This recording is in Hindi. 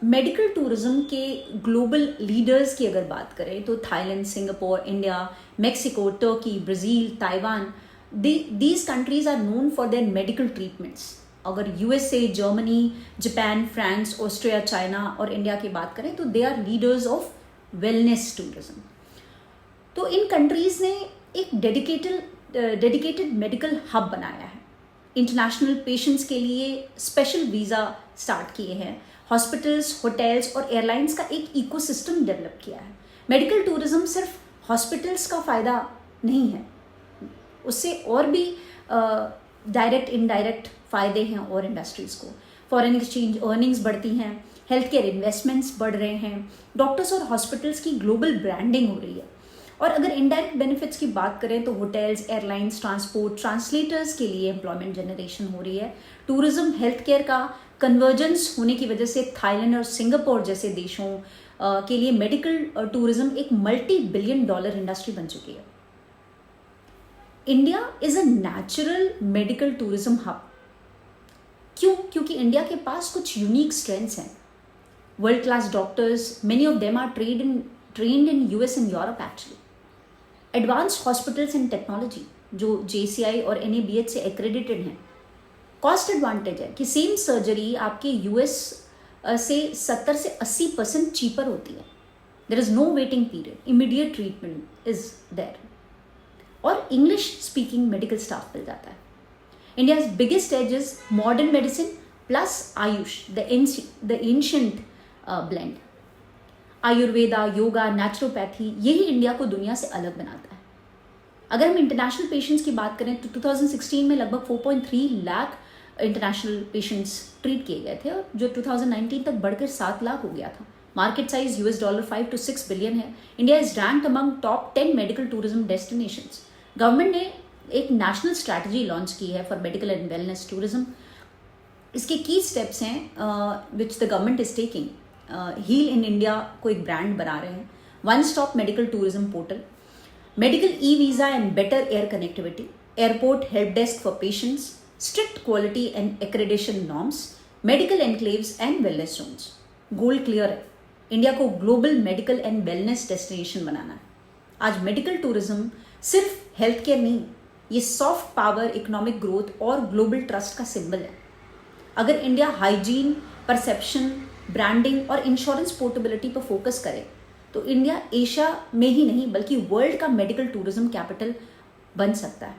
मेडिकल टूरिज्म के ग्लोबल लीडर्स की अगर बात करें तो Thailand, Singapore, India, Mexico, Turkey, Brazil, Taiwan, these countries are known for their medical treatments. अगर USA, Germany, Japan, France, Austria, China और इंडिया की बात करें तो they are leaders of wellness tourism. तो इन कंट्रीज ने एक डेडिकेटेड मेडिकल हब बनाया है. इंटरनेशनल पेशेंट्स के लिए स्पेशल वीज़ा स्टार्ट किए हैं. हॉस्पिटल्स, होटल्स और एयरलाइंस का एक इकोसिस्टम डेवलप किया है. मेडिकल टूरिज्म सिर्फ हॉस्पिटल्स का फ़ायदा नहीं है, उससे और भी डायरेक्ट इनडायरेक्ट फ़ायदे हैं और इंडस्ट्रीज़ को. फॉरेन एक्सचेंज अर्निंग्स बढ़ती हैं, हेल्थ केयर इन्वेस्टमेंट्स बढ़ रहे हैं, डॉक्टर्स और हॉस्पिटल्स की ग्लोबल ब्रांडिंग हो रही है. और अगर इनडायरेक्ट बेनिफिट्स की बात करें तो होटल्स, एयरलाइंस, ट्रांसपोर्ट, ट्रांसलेटर्स के लिए एम्प्लॉयमेंट जनरेशन हो रही है. टूरिज्म हेल्थ केयर का कन्वर्जेंस होने की वजह से थाईलैंड और सिंगापुर जैसे देशों के लिए मेडिकल टूरिज्म एक $multi-billion इंडस्ट्री बन चुकी है. India is a natural medical tourism hub. क्यों? क्योंकि इंडिया के पास कुछ यूनिक स्ट्रेंथ्स हैं. World class doctors, many of them are trained in US and Europe actually. Advanced hospitals and technology जो JCI और NABH से एक्रेडिटेड हैं. कॉस्ट एडवांटेज है कि सेम सर्जरी आपके US से 70 से 80% चीपर होती है. There is no waiting period, immediate treatment is there और इंग्लिश स्पीकिंग मेडिकल स्टाफ मिल जाता है. India's biggest edge is modern medicine plus AYUSH, the ancient blend. Ayurveda, yoga, naturopathy, यही इंडिया को दुनिया से अलग बनाता है. अगर हम इंटरनेशनल पेशेंट्स की बात करें तो 2016 में लगभग 4.3 लाख इंटरनेशनल पेशेंट्स ट्रीट किए गए थे और जो 2019 तक बढ़कर 7 लाख हो गया था. मार्केट साइज $5 to 6 बिलियन है. India is ranked among top 10 medical tourism destinations. Government ने एक नेशनल स्ट्रैटेजी लॉन्च की है for medical and wellness tourism. इसके की स्टेप्स हैं which the government is taking. Heal in India को एक ब्रांड बना रहे हैं. One stop medical tourism portal, medical e visa and better air connectivity, airport help desk for patients, strict quality and accreditation norms, medical enclaves and wellness zones. Goal clear है, इंडिया को global medical and wellness destination बनाना है. आज मेडिकल टूरिज्म सिर्फ हेल्थ केयर नहीं, ये सॉफ्ट पावर, इकोनॉमिक ग्रोथ और ग्लोबल ट्रस्ट का सिंबल है. अगर इंडिया हाइजीन, परसेप्शन, ब्रांडिंग और इंश्योरेंस पोर्टेबिलिटी पर फोकस करे तो इंडिया एशिया में ही नहीं बल्कि वर्ल्ड का मेडिकल टूरिज्म कैपिटल बन सकता है.